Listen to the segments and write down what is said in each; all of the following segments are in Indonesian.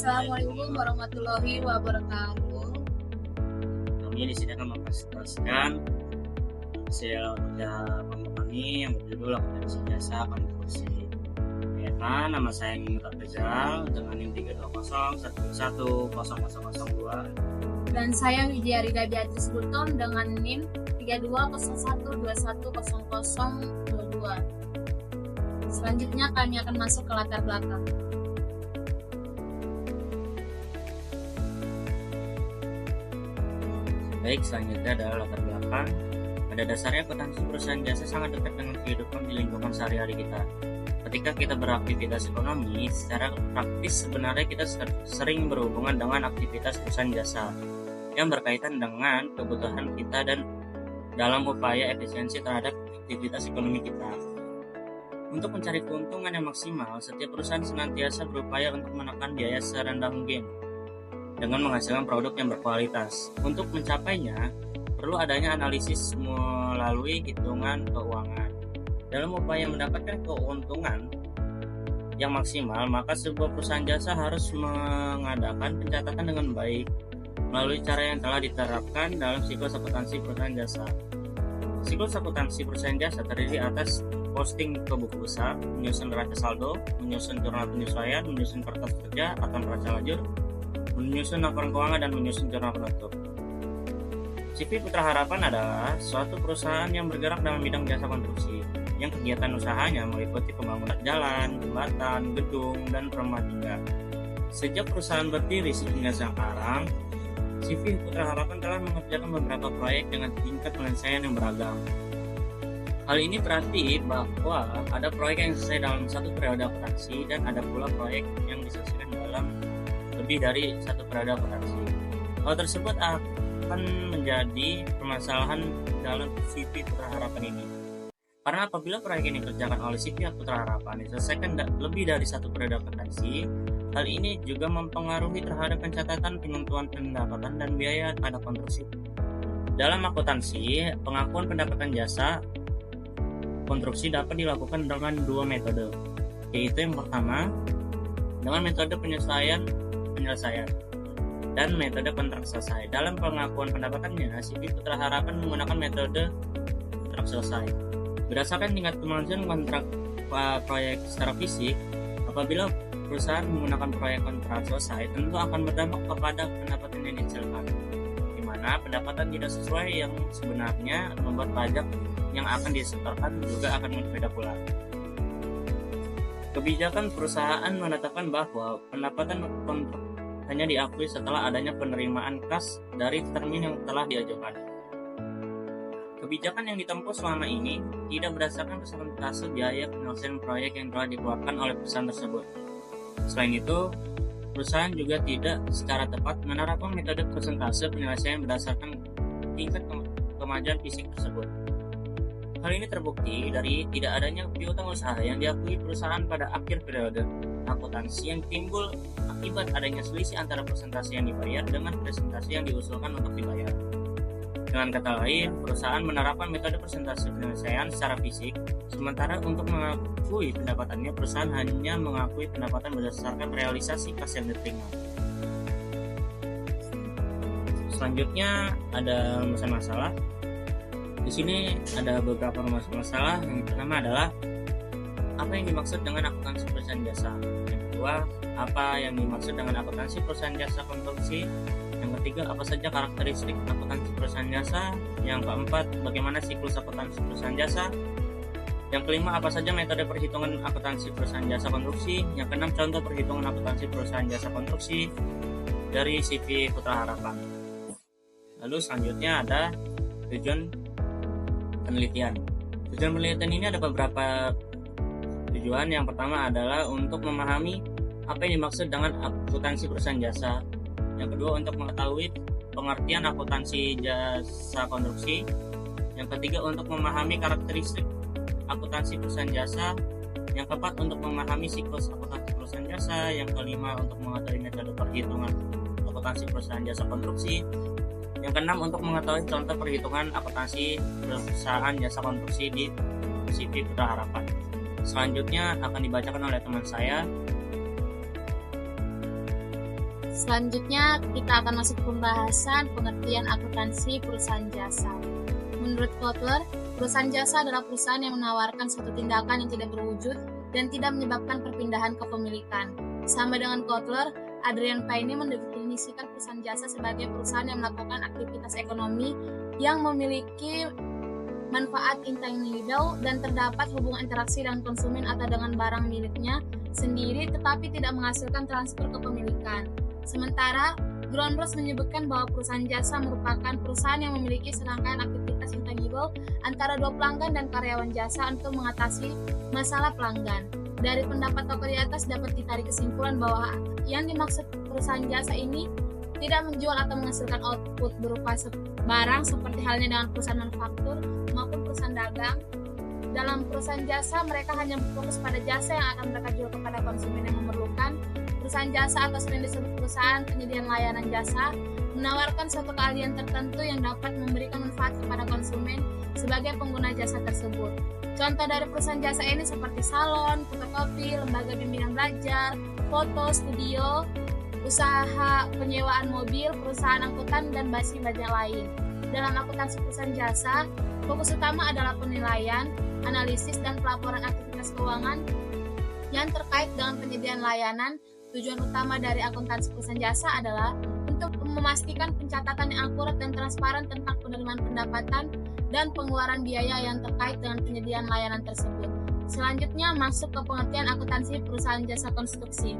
Assalamualaikum warahmatullahi wabarakatuh. Kami di sini akan mempresentasikan hasil kerja kelompok kami yang berjudul Akuntansi Jasa Konstruksi. Perkenalkan, nama saya Muhammad Rizal dengan NIM 32011100002. Dan saya Widya Rida Beatrice Buton dengan NIM 3201210022. Selanjutnya kami akan masuk ke latar belakang. Baik, selanjutnya adalah latar belakang. Pada dasarnya akuntansi perusahaan jasa sangat dekat dengan kehidupan di lingkungan sehari-hari kita. Ketika kita beraktivitas ekonomi, secara praktis sebenarnya kita sering berhubungan dengan aktivitas perusahaan jasa yang berkaitan dengan kebutuhan kita dan dalam upaya efisiensi terhadap aktivitas ekonomi kita. Untuk mencari keuntungan yang maksimal, setiap perusahaan senantiasa berupaya untuk menekan biaya serendah mungkin dengan menghasilkan produk yang berkualitas. Untuk mencapainya, perlu adanya analisis melalui hitungan keuangan. Dalam upaya mendapatkan keuntungan yang maksimal, maka sebuah perusahaan jasa harus mengadakan pencatatan dengan baik melalui cara yang telah diterapkan dalam siklus akuntansi perusahaan jasa. Siklus akuntansi perusahaan jasa terdiri atas posting ke buku besar, menyusun neraca saldo, menyusun jurnal penyesuaian, menyusun kertas kerja atau neraca lajur, menyusun laporan keuangan, dan menyusun jurnal penutup. CV Putra Harapan adalah suatu perusahaan yang bergerak dalam bidang jasa konstruksi, yang kegiatan usahanya meliputi pembangunan jalan, jembatan, gedung, dan rumah tinggal. Sejak perusahaan berdiri hingga sekarang, CV Putra Harapan telah mengerjakan beberapa proyek dengan tingkat penyelesaian yang beragam. Hal ini berarti bahwa ada proyek yang selesai dalam satu periode akuntansi dan ada pula proyek yang diselesaikan dalam lebih dari satu periode akuntansi. Hal tersebut akan menjadi permasalahan dalam CV Putra Harapan ini. Karena apabila proyek ini dikerjakan oleh CV Putra Harapan diselesaikan lebih dari satu periode akuntansi, hal ini juga mempengaruhi terhadap pencatatan penentuan pendapatan dan biaya pada konstruksi. Dalam akuntansi, pengakuan pendapatan jasa konstruksi dapat dilakukan dengan dua metode, yaitu yang pertama dengan metode penyelesaian dan metode kontrak selesai. Dalam pengakuan pendapatannya, CV Putra Harapan menggunakan metode kontrak selesai. Berdasarkan tingkat kemajuan kontrak proyek secara fisik, apabila perusahaan menggunakan proyek kontrak selesai, tentu akan berdampak kepada pendapatan yang dihasilkan, di mana pendapatan tidak sesuai yang sebenarnya membuat pajak yang akan disetorkan juga akan berbeda pula. Kebijakan perusahaan menetapkan bahwa pendapatan kontrak hanya diakui setelah adanya penerimaan kas dari termin yang telah diajukan. Kebijakan yang ditempuh selama ini tidak berdasarkan persentase biaya penyelesaian proyek yang telah dikeluarkan oleh perusahaan tersebut. Selain itu, perusahaan juga tidak secara tepat menerapkan metode persentase penyelesaian berdasarkan tingkat kemajuan fisik tersebut. Hal ini terbukti dari tidak adanya piutang usaha yang diakui perusahaan pada akhir periode akuntansi yang timbul akibat adanya selisih antara persentase yang dibayar dengan persentase yang diusulkan untuk dibayar. Dengan kata lain, perusahaan menerapkan metode persentase penyelesaian secara fisik, sementara untuk mengakui pendapatannya, perusahaan hanya mengakui pendapatan berdasarkan realisasi kas yang diterima. Selanjutnya ada masalah. Di sini ada beberapa masalah. Yang pertama adalah apa yang dimaksud dengan akuntansi perusahaan jasa. Yang kedua, apa yang dimaksud dengan akuntansi perusahaan jasa konstruksi. Yang ketiga, apa saja karakteristik akuntansi perusahaan jasa. Yang keempat, bagaimana siklus akuntansi perusahaan jasa. Yang kelima, apa saja metode perhitungan akuntansi perusahaan jasa konstruksi. Yang keenam, contoh perhitungan akuntansi perusahaan jasa konstruksi dari CV Putra Harapan. Lalu selanjutnya ada tujuan penelitian. Tujuan penelitian ini ada beberapa tujuan. Yang pertama adalah untuk memahami apa yang dimaksud dengan akuntansi perusahaan jasa. Yang kedua, untuk mengetahui pengertian akuntansi jasa konstruksi. Yang ketiga, untuk memahami karakteristik akuntansi perusahaan jasa. Yang keempat, untuk memahami siklus akuntansi perusahaan jasa. Yang kelima, untuk mengetahui metode perhitungan akuntansi perusahaan jasa konstruksi. Yang keenam, untuk mengetahui contoh perhitungan akuntansi perusahaan jasa konstruksi di CV Putra Harapan. Selanjutnya akan dibacakan oleh teman saya. Selanjutnya kita akan masuk ke pembahasan pengertian akuntansi perusahaan jasa. Menurut Kotler, perusahaan jasa adalah perusahaan yang menawarkan suatu tindakan yang tidak berwujud dan tidak menyebabkan perpindahan kepemilikan. Sama dengan Kotler, Adrian Paine mendefinisikan perusahaan jasa sebagai perusahaan yang melakukan aktivitas ekonomi yang memiliki manfaat intangible dan terdapat hubungan interaksi dengan konsumen atau dengan barang miliknya sendiri tetapi tidak menghasilkan transfer kepemilikan. Sementara, Groundrose menyebutkan bahwa perusahaan jasa merupakan perusahaan yang memiliki serangkaian aktivitas intangible antara dua pelanggan dan karyawan jasa untuk mengatasi masalah pelanggan. Dari pendapat tokoh di atas dapat ditarik kesimpulan bahwa yang dimaksud perusahaan jasa ini tidak menjual atau menghasilkan output berupa barang seperti halnya dengan perusahaan manufaktur maupun perusahaan dagang. Dalam perusahaan jasa, mereka hanya berfokus pada jasa yang akan mereka jual kepada konsumen yang memerlukan. Perusahaan jasa atau sering disebut perusahaan penyediaan layanan jasa menawarkan suatu keahlian tertentu yang dapat memberikan manfaat kepada konsumen sebagai pengguna jasa tersebut. Contoh dari perusahaan jasa ini seperti salon, fotokopi, lembaga bimbingan belajar, foto, studio, usaha penyewaan mobil, perusahaan angkutan, dan masih banyak lain. Dalam akuntansi perusahaan jasa, fokus utama adalah penilaian, analisis, dan pelaporan aktivitas keuangan yang terkait dengan penyediaan layanan. Tujuan utama dari akuntansi perusahaan jasa adalah untuk memastikan pencatatan yang akurat dan transparan tentang penerimaan pendapatan dan pengeluaran biaya yang terkait dengan penyediaan layanan tersebut. Selanjutnya masuk ke pengertian akuntansi perusahaan jasa konstruksi.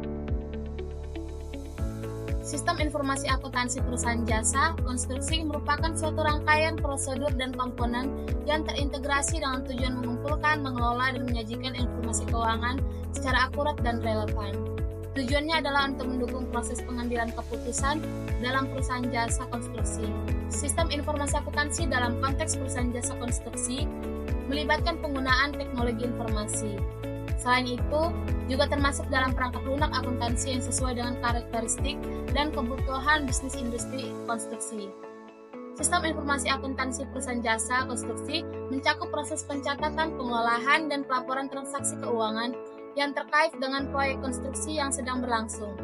Sistem informasi akuntansi perusahaan jasa konstruksi merupakan suatu rangkaian prosedur dan komponen yang terintegrasi dengan tujuan mengumpulkan, mengelola, dan menyajikan informasi keuangan secara akurat dan relevan. Tujuannya adalah untuk mendukung proses pengambilan keputusan dalam perusahaan jasa konstruksi. Sistem informasi akuntansi dalam konteks perusahaan jasa konstruksi melibatkan penggunaan teknologi informasi. Selain itu, juga termasuk dalam perangkat lunak akuntansi yang sesuai dengan karakteristik dan kebutuhan bisnis industri konstruksi. Sistem informasi akuntansi perusahaan jasa konstruksi mencakup proses pencatatan, pengolahan, dan pelaporan transaksi keuangan yang terkait dengan proyek konstruksi yang sedang berlangsung.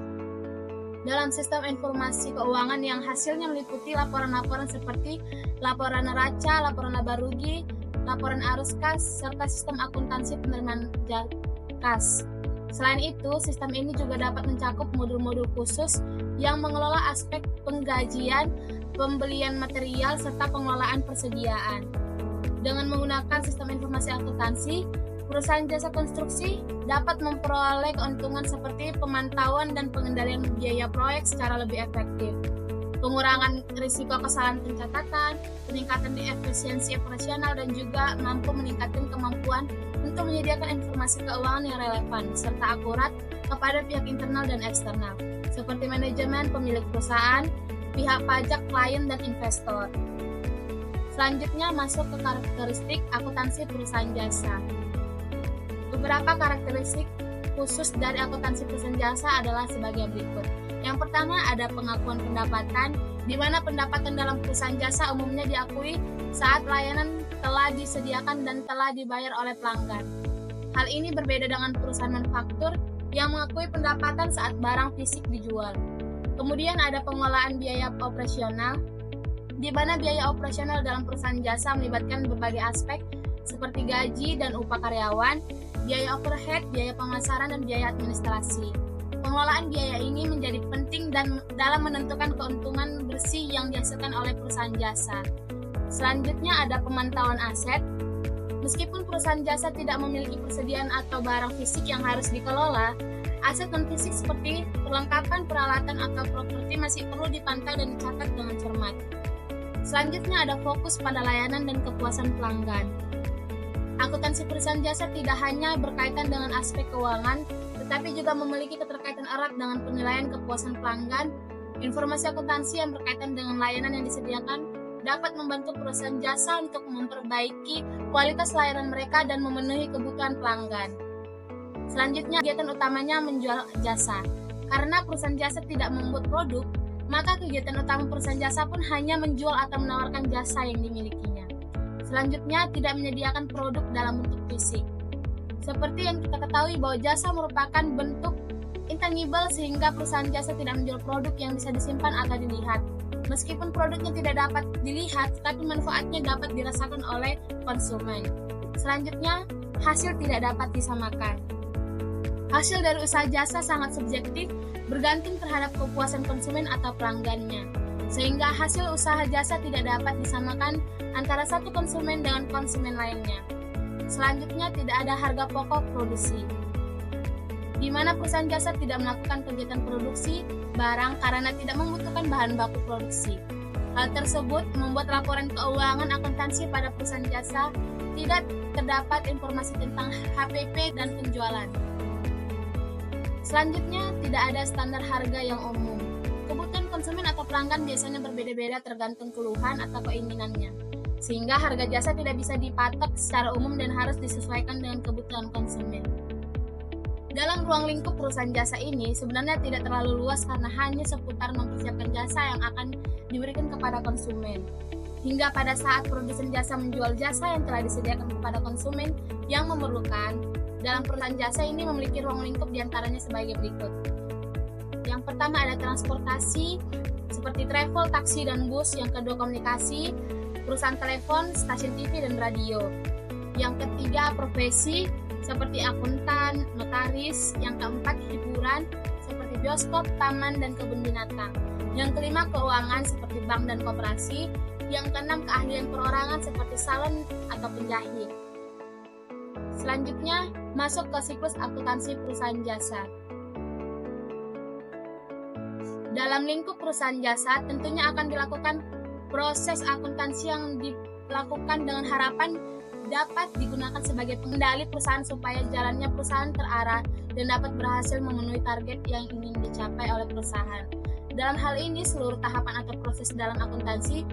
Dalam sistem informasi keuangan yang hasilnya meliputi laporan-laporan seperti laporan neraca, laporan laba rugi, laporan arus kas, serta sistem akuntansi penerimaan kas. Selain itu, sistem ini juga dapat mencakup modul-modul khusus yang mengelola aspek penggajian, pembelian material, serta pengelolaan persediaan. Dengan menggunakan sistem informasi akuntansi, perusahaan jasa konstruksi dapat memperoleh keuntungan seperti pemantauan dan pengendalian biaya proyek secara lebih efektif, pengurangan risiko kesalahan pencatatan, peningkatan efisiensi operasional, dan juga mampu meningkatkan kemampuan untuk menyediakan informasi keuangan yang relevan serta akurat kepada pihak internal dan eksternal, seperti manajemen, pemilik perusahaan, pihak pajak, klien, dan investor. Selanjutnya masuk ke karakteristik akuntansi perusahaan jasa. Beberapa karakteristik khusus dari akuntansi perusahaan jasa adalah sebagai berikut. Yang pertama ada pengakuan pendapatan, di mana pendapatan dalam perusahaan jasa umumnya diakui saat layanan telah disediakan dan telah dibayar oleh pelanggan. Hal ini berbeda dengan perusahaan manufaktur yang mengakui pendapatan saat barang fisik dijual. Kemudian ada pengelolaan biaya operasional, di mana biaya operasional dalam perusahaan jasa melibatkan berbagai aspek seperti gaji dan upah karyawan, biaya overhead, biaya pemasaran, dan biaya administrasi. Pengelolaan biaya ini menjadi penting dan dalam menentukan keuntungan bersih yang dihasilkan oleh perusahaan jasa. Selanjutnya ada pemantauan aset. Meskipun perusahaan jasa tidak memiliki persediaan atau barang fisik yang harus dikelola, aset non-fisik seperti perlengkapan, peralatan, atau properti masih perlu dipantau dan dicatat dengan cermat. Selanjutnya ada fokus pada layanan dan kepuasan pelanggan. Akuntansi perusahaan jasa tidak hanya berkaitan dengan aspek keuangan, tetapi juga memiliki keterkaitan erat dengan penilaian kepuasan pelanggan. Informasi akuntansi yang berkaitan dengan layanan yang disediakan dapat membantu perusahaan jasa untuk memperbaiki kualitas layanan mereka dan memenuhi kebutuhan pelanggan. Selanjutnya, kegiatan utamanya menjual jasa. Karena perusahaan jasa tidak membuat produk, maka kegiatan utama perusahaan jasa pun hanya menjual atau menawarkan jasa yang dimilikinya. Selanjutnya, tidak menyediakan produk dalam bentuk fisik. Seperti yang kita ketahui bahwa jasa merupakan bentuk Intangible sehingga perusahaan jasa tidak menjual produk yang bisa disimpan atau dilihat. Meskipun produknya tidak dapat dilihat, tapi manfaatnya dapat dirasakan oleh konsumen. Selanjutnya, hasil tidak dapat disamakan. Hasil dari usaha jasa sangat subjektif, bergantung terhadap kepuasan konsumen atau pelanggannya. Sehingga hasil usaha jasa tidak dapat disamakan antara satu konsumen dengan konsumen lainnya. Selanjutnya, tidak ada harga pokok produksi, di mana perusahaan jasa tidak melakukan kegiatan produksi barang karena tidak membutuhkan bahan baku produksi. Hal tersebut membuat laporan keuangan akuntansi pada perusahaan jasa tidak terdapat informasi tentang HPP dan penjualan. Selanjutnya, tidak ada standar harga yang umum. Kebutuhan konsumen atau pelanggan biasanya berbeda-beda tergantung keluhan atau keinginannya, sehingga harga jasa tidak bisa dipatok secara umum dan harus disesuaikan dengan kebutuhan konsumen. Dalam ruang lingkup perusahaan jasa ini sebenarnya tidak terlalu luas karena hanya seputar mempersiapkan jasa yang akan diberikan kepada konsumen. Hingga pada saat produsen jasa menjual jasa yang telah disediakan kepada konsumen yang memerlukan, dalam perusahaan jasa ini memiliki ruang lingkup diantaranya sebagai berikut. Yang pertama ada transportasi, seperti travel, taksi, dan bus. Yang kedua komunikasi, perusahaan telepon, stasiun TV, dan radio. Yang ketiga profesi, seperti akuntan, notaris. Yang keempat hiburan, seperti bioskop, taman, dan kebun binatang. Yang kelima keuangan, seperti bank dan koperasi. Yang keenam keahlian perorangan, seperti salon atau penjahit. Selanjutnya, masuk ke siklus akuntansi perusahaan jasa. Dalam lingkup perusahaan jasa, tentunya akan dilakukan proses akuntansi yang dilakukan dengan harapan dapat digunakan sebagai pengendali perusahaan supaya jalannya perusahaan terarah dan dapat berhasil memenuhi target yang ingin dicapai oleh perusahaan. Dalam hal ini, seluruh tahapan atau proses dalam akuntansi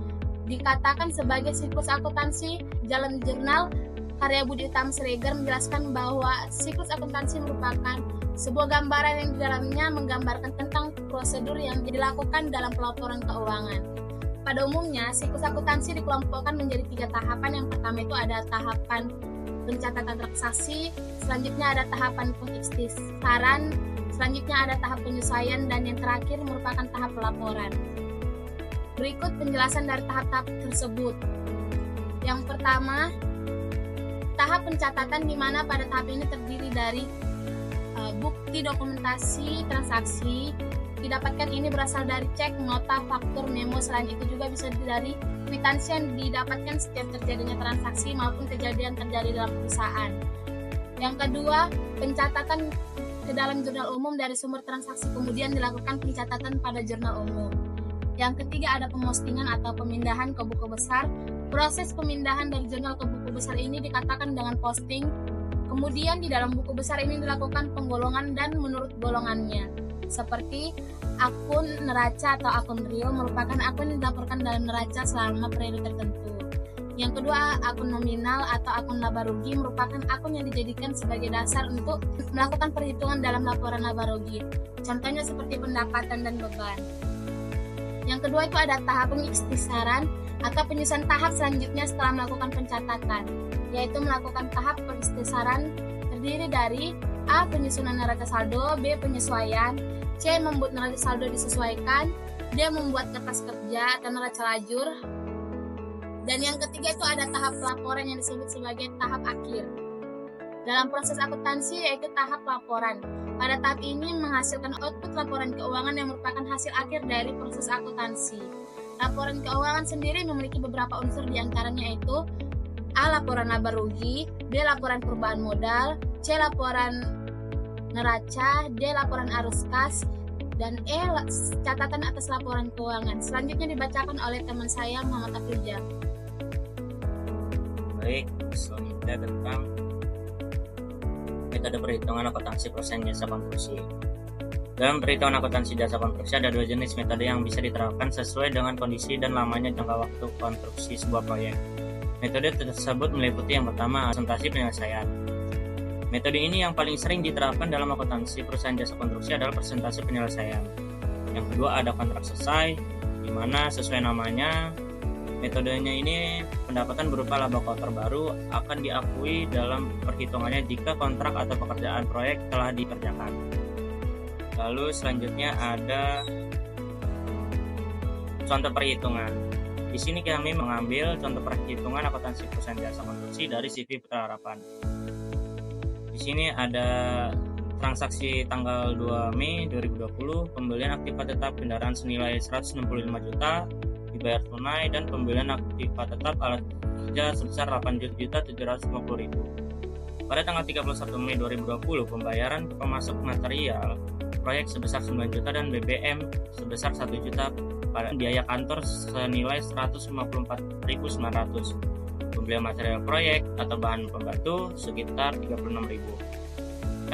dikatakan sebagai siklus akuntansi. Dalam jurnal karya Budi Utama Siregar menjelaskan bahwa siklus akuntansi merupakan sebuah gambaran yang di dalamnya menggambarkan tentang prosedur yang dilakukan dalam pelaporan keuangan. Pada umumnya, siklus akuntansi dikelompokkan menjadi 3 tahapan. Yang pertama itu ada tahapan pencatatan transaksi, selanjutnya ada tahapan pengikhtisaran, selanjutnya ada tahap penyesuaian, dan yang terakhir merupakan tahap pelaporan. Berikut penjelasan dari tahap-tahap tersebut. Yang pertama, tahap pencatatan, di mana pada tahap ini terdiri dari bukti dokumentasi transaksi. Didapatkan ini berasal dari cek, nota, faktur, memo. Selain itu juga bisa dari kwitansi yang didapatkan setiap terjadinya transaksi maupun kejadian terjadi dalam perusahaan. Yang kedua, pencatatan ke dalam jurnal umum dari sumber transaksi, kemudian dilakukan pencatatan pada jurnal umum. Yang ketiga, ada pemostingan atau pemindahan ke buku besar. Proses pemindahan dari jurnal ke buku besar ini dikatakan dengan posting. Kemudian di dalam buku besar ini dilakukan penggolongan dan menurut golongannya. Seperti akun neraca atau akun real merupakan akun yang dilaporkan dalam neraca selama periode tertentu. Yang kedua, akun nominal atau akun laba rugi merupakan akun yang dijadikan sebagai dasar untuk melakukan perhitungan dalam laporan laba rugi. Contohnya seperti pendapatan dan beban. Yang kedua itu ada tahap pengikhtisaran atau penyusunan tahap selanjutnya setelah melakukan pencatatan, yaitu melakukan tahap pengikhtisaran terdiri dari A. Penyusunan neraca saldo, B. Penyesuaian, C. Membuat neraca saldo disesuaikan, D. Membuat kertas kerja atau neraca lajur, dan yang ketiga itu ada tahap laporan yang disebut sebagai tahap akhir. Dalam proses akuntansi yaitu tahap laporan. Pada tahap ini menghasilkan output laporan keuangan yang merupakan hasil akhir dari proses akuntansi. Laporan keuangan sendiri memiliki beberapa unsur, diantaranya yaitu A. Laporan laba rugi, B. Laporan perubahan modal, C. Laporan neraca, D. Laporan arus kas, dan E. Catatan atas laporan keuangan. Selanjutnya dibacakan oleh teman saya Muhammad Afrizal. Baik, selanjutnya tentang metode perhitungan akuntansi perusahaan jasa konstruksi. Dalam perhitungan akuntansi jasa konstruksi ada 2 jenis metode yang bisa diterapkan sesuai dengan kondisi dan lamanya jangka waktu konstruksi sebuah proyek. Metode tersebut meliputi yang pertama, presentasi penyelesaian. Metode ini yang paling sering diterapkan dalam akuntansi perusahaan jasa konstruksi adalah presentasi penyelesaian. Yang kedua ada kontrak selesai, di mana sesuai namanya, metodenya ini pendapatan berupa laba kotor baru akan diakui dalam perhitungannya jika kontrak atau pekerjaan proyek telah dikerjakan. Lalu selanjutnya ada contoh perhitungan. Di sini kami mengambil contoh perhitungan akuntansi perusahaan jasa konstruksi dari CV Putra Harapan. Di sini ada transaksi tanggal 2 Mei 2020, pembelian aktiva tetap kendaraan senilai 165 juta dibayar tunai, dan pembelian aktiva tetap alat kerja sebesar 8.750.000. Pada tanggal 31 Mei 2020, pembayaran pemasok material proyek sebesar 9 juta dan BBM sebesar 1 juta pada biaya kantor senilai 154.900. Pembelian material proyek atau bahan pembantu sekitar 36.000.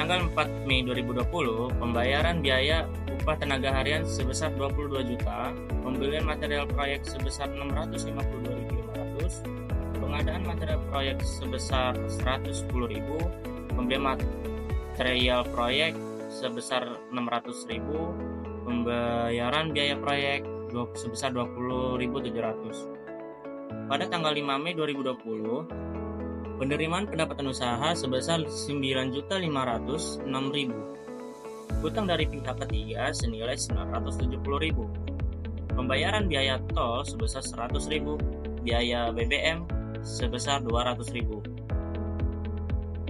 Tanggal 4 Mei 2020, pembayaran biaya upah tenaga harian sebesar 22 juta, pembelian material proyek sebesar 652.500, pengadaan material proyek sebesar 110.000, pembelian material proyek sebesar 600.000, pembayaran biaya proyek sebesar 20.700. Pada tanggal 5 Mei 2020, penerimaan pendapatan usaha sebesar 9.506.000. Utang dari pihak ketiga senilai 970.000. Pembayaran biaya tol sebesar 100.000. Biaya BBM sebesar 200.000.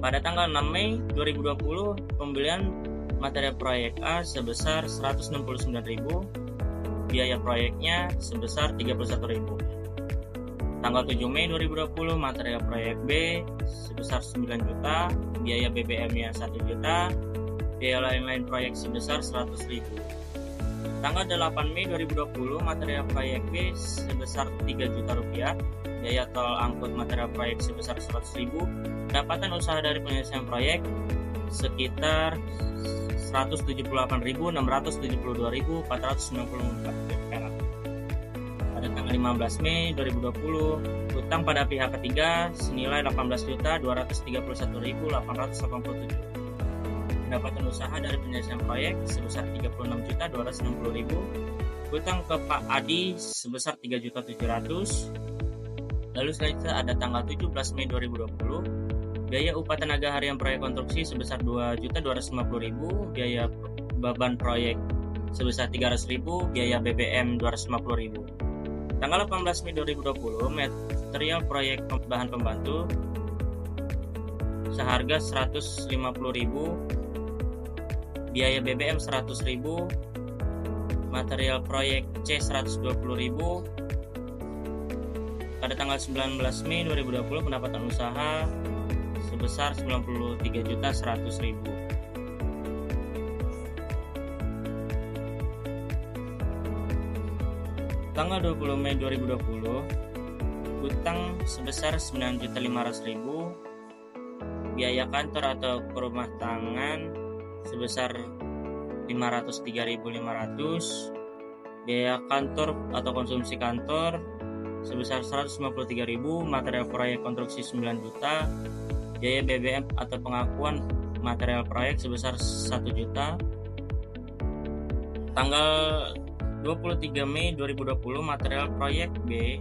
Pada tanggal 6 Mei 2020, pembelian material proyek A sebesar 169.000. Biaya proyeknya sebesar 31.000. Tanggal 7 Mei 2020, material proyek B sebesar 9 juta, biaya BBM-nya 1 juta, biaya lain-lain proyek sebesar 100.000. Tanggal 8 Mei 2020, material proyek B sebesar 3 juta rupiah, biaya tol angkut material proyek sebesar 100.000, pendapatan usaha dari penyelesaian proyek sekitar 178.672.494 perak. Pada tanggal 15 Mei 2020, utang pada pihak ketiga senilai 18.231.887. Pendapatan usaha dari penyelesaian proyek sebesar 36.260.000. Utang ke Pak Adi sebesar 3.700.000. Lalu selanjutnya ada tanggal 17 Mei 2020, biaya upah tenaga harian proyek konstruksi sebesar 2.250.000, biaya beban proyek sebesar 300.000, biaya BBM 250.000. Tanggal 18 Mei 2020, material proyek bahan pembantu seharga 150.000, biaya BBM 100.000, material proyek C 120.000. Pada tanggal 19 Mei 2020, pendapatan usaha sebesar 93.100.000. Tanggal 20 Mei 2020, utang sebesar 9.500.000, biaya kantor atau rumah tangan sebesar 503.500, biaya kantor atau konsumsi kantor sebesar 153.000, material proyek konstruksi 9 juta, biaya BBM atau pengakuan material proyek sebesar 1 juta. Tanggal 23 Mei 2020, material proyek B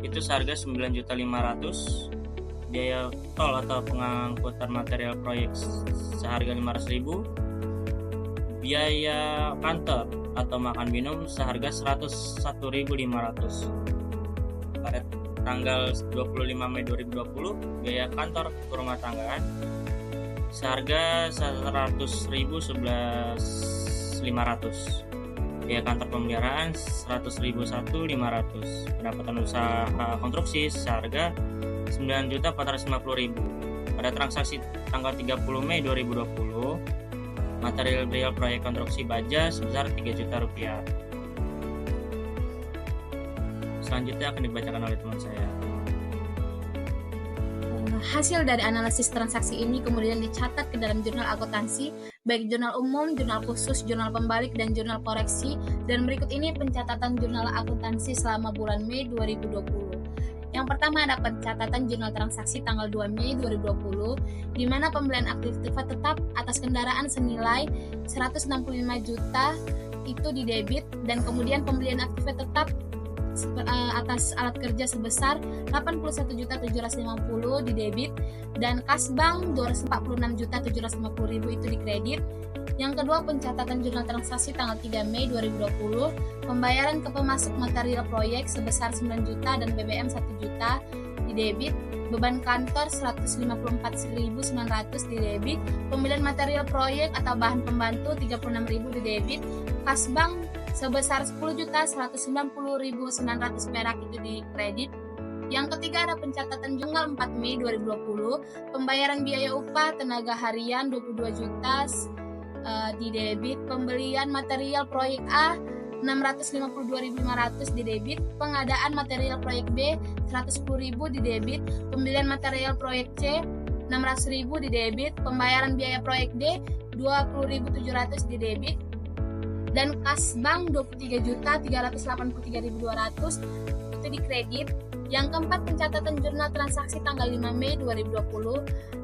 itu seharga 9.500.000, biaya tol atau pengangkutan material proyek seharga 500.000, biaya kantor atau makan minum seharga 101.500. Pada tanggal 25 Mei 2020, biaya kantor rumah tangga seharga 100.011.500. Biaya kantor pemeliharaan 100.001.500. Pendapatan usaha konstruksi seharga 9.450.000. Pada transaksi tanggal 30 Mei 2020, material real proyek konstruksi baja sebesar 3 juta rupiah. Selanjutnya akan dibacakan oleh teman saya. Hasil dari analisis transaksi ini kemudian dicatat ke dalam jurnal akuntansi, baik jurnal umum, jurnal khusus, jurnal pembalik, dan jurnal koreksi. Dan berikut ini pencatatan jurnal akuntansi selama bulan Mei 2020. Yang pertama ada pencatatan jurnal transaksi tanggal 2 Mei 2020, di mana pembelian aktiva tetap atas kendaraan senilai 165 juta itu didebit, dan kemudian pembelian aktiva tetap atas alat kerja sebesar 81.750.000 di debit, dan kas bank 246.750.000 itu di kredit. Yang kedua, pencatatan jurnal transaksi tanggal 3 Mei 2020, pembayaran ke pemasok material proyek sebesar 9 juta dan BBM 1 juta di debit, beban kantor 154.900 di debit, pembelian material proyek atau bahan pembantu 36.000 di debit, kas bank sebesar 10.190.900 perak itu di kredit. Yang ketiga, ada pencatatan jurnal 4 Mei 2020, pembayaran biaya upah tenaga harian 22 juta di debit, pembelian material proyek A 652.500 di debit, pengadaan material proyek B 110.000 di debit, pembelian material proyek C 600.000 di debit, pembayaran biaya proyek D 20.700 di debit, dan kas bank 23.383.200 itu di kredit. Yang keempat, pencatatan jurnal transaksi tanggal 5 Mei 2020,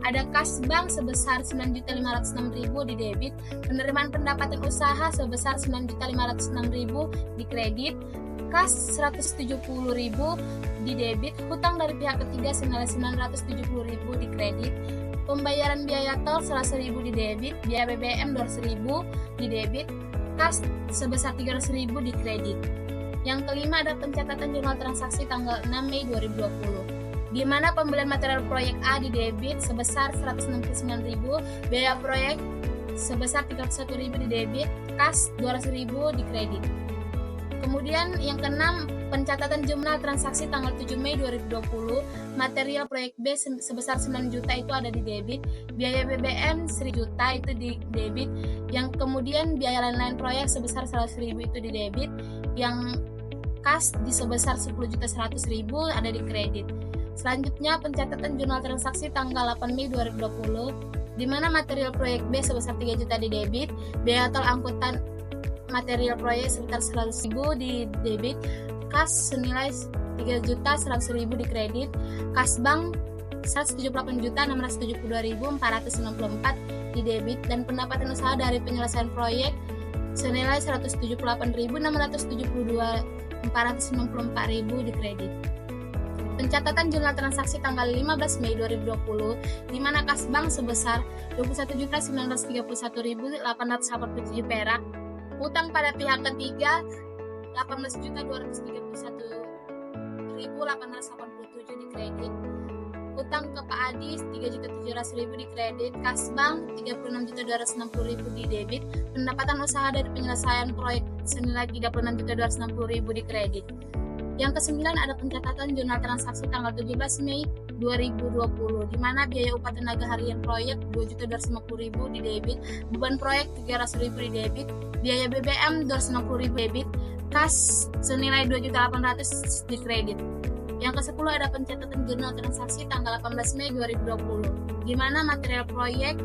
ada kas bank sebesar 9.506.000 di debit, penerimaan pendapatan usaha sebesar 9.506.000 di kredit, kas 170.000 di debit, hutang dari pihak ketiga senilai 970.000 di kredit, pembayaran biaya tol 100.000 di debit, biaya BBM 200.000 di debit, kas sebesar 300.000 di kredit. Yang kelima, ada pencatatan jurnal transaksi tanggal 6 Mei 2020, di mana pembelian material proyek A di debit sebesar 169.000, biaya proyek sebesar 301.000 di debit, kas 200.000 di kredit. Kemudian yang keenam, pencatatan jurnal transaksi tanggal 7 Mei 2020, material proyek B sebesar 9 juta itu ada di debit, biaya BBM 1 juta itu di debit, yang kemudian biaya lain-lain proyek sebesar 100.000 itu di debit, yang kas di sebesar 10.100.000 ada di kredit. Selanjutnya, pencatatan jurnal transaksi tanggal 8 Mei 2020, di mana material proyek B sebesar 3 juta di debit, biaya tol angkutan material proyek sekitar 100.000 di debit, kas senilai 3.100.000 di kredit, kas bank 178.672.494 di debit, dan pendapatan usaha dari penyelesaian proyek senilai 178.672.494.000 di kredit. Pencatatan jurnal transaksi tanggal 15 Mei 2020, di mana kas bank sebesar 21.931.887 perak, hutang pada pihak ketiga 18.231.887 di kredit, hutang ke Pak Adi 3.700.000 di kredit, kas bank 36.260.000 di debit, pendapatan usaha dari penyelesaian proyek senilai 36.260.000 di kredit. Yang kesembilan, ada pencatatan jurnal transaksi tanggal 17 Mei 2020, di mana biaya upah tenaga harian proyek 2.250.000 di debit, beban proyek 300.000 di debit, biaya BBM 250.000 debit, kas senilai 2.800.000 di kredit. Yang ke-10, ada pencatatan jurnal transaksi tanggal 18 Mei 2020, di mana material proyek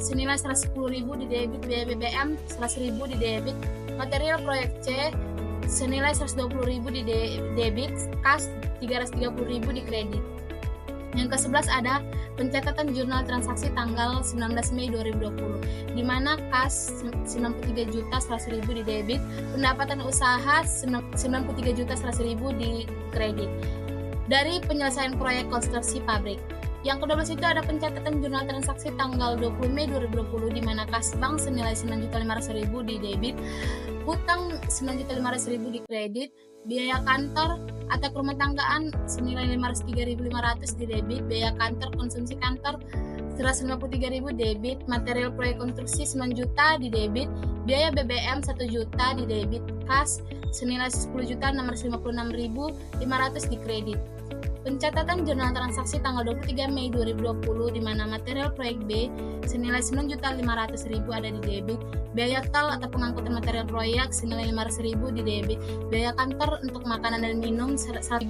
senilai 110.000 di debit, biaya BBM 100.000 di debit, material proyek C senilai 120.000 di debit, kas 330.000 di kredit. Yang ke-11, ada pencatatan jurnal transaksi tanggal 19 Mei 2020, di mana kas 93.100.000 di debit, pendapatan usaha 93.100.000 di kredit dari penyelesaian proyek konstruksi pabrik. Yang ke-12 itu ada pencatatan jurnal transaksi tanggal 20 Mei 2020, di mana kas bank senilai 9.500.000 di debit, hutang 9.500.000 di kredit, biaya kantor atau rumah tanggaan senilai 503.500 di debit, biaya kantor konsumsi kantor 153.000 debit, material proyek konstruksi 9 juta di debit, biaya BBM 1 juta di debit, kas senilai 10.656.500 di kredit. Pencatatan jurnal transaksi tanggal 23 Mei 2020, di mana material proyek B senilai 9.500.000 ada di debit, biaya tol atau pengangkutan material proyek senilai 500.000 di debit, biaya kantor untuk makanan dan minum 1.500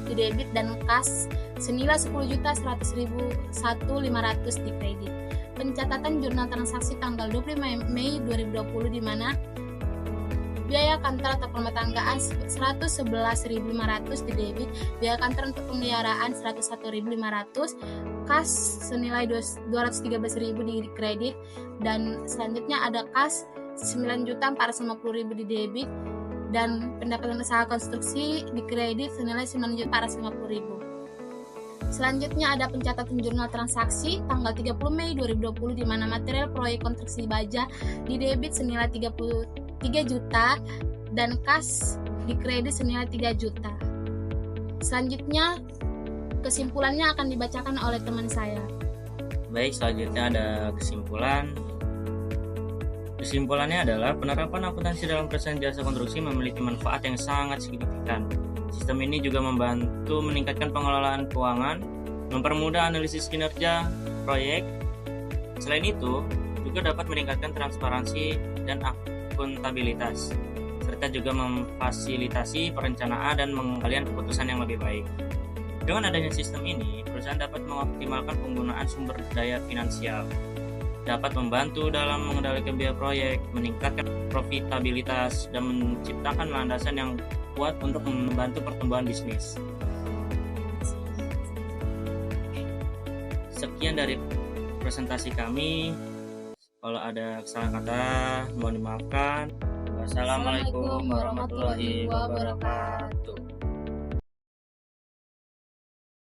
di debit, dan kas senilai 10.100.100.500 di kredit. Pencatatan jurnal transaksi tanggal 25 Mei 2020, di mana biaya kantor atau rumah tanggaan 111.500 di debit, biaya kantor untuk pemeliharaan 101.500, kas senilai 213.000 di kredit, dan selanjutnya ada kas 9.450.000 di debit, dan pendapatan usaha konstruksi dikredit senilai 9.450.000. Selanjutnya ada pencatatan jurnal transaksi tanggal 30 Mei 2020 di mana material proyek konstruksi baja didebit senilai 33 juta dan kas dikredit senilai 3 juta. Selanjutnya kesimpulannya akan dibacakan oleh teman saya. Baik, selanjutnya ada kesimpulan. Kesimpulannya adalah penerapan akuntansi dalam perusahaan jasa konstruksi memiliki manfaat yang sangat signifikan. Sistem ini juga membantu meningkatkan pengelolaan keuangan, mempermudah analisis kinerja proyek. Selain itu, juga dapat meningkatkan transparansi dan akuntabilitas, serta juga memfasilitasi perencanaan dan pengambilan keputusan yang lebih baik. Dengan adanya sistem ini, perusahaan dapat mengoptimalkan penggunaan sumber daya finansial, dapat membantu dalam mengendalikan biaya proyek, meningkatkan profitabilitas, dan menciptakan landasan yang kuat untuk membantu pertumbuhan bisnis. Sekian dari presentasi kami. Kalau ada kesalahan kata, mohon dimaafkan. Wassalamualaikum warahmatullahi wabarakatuh.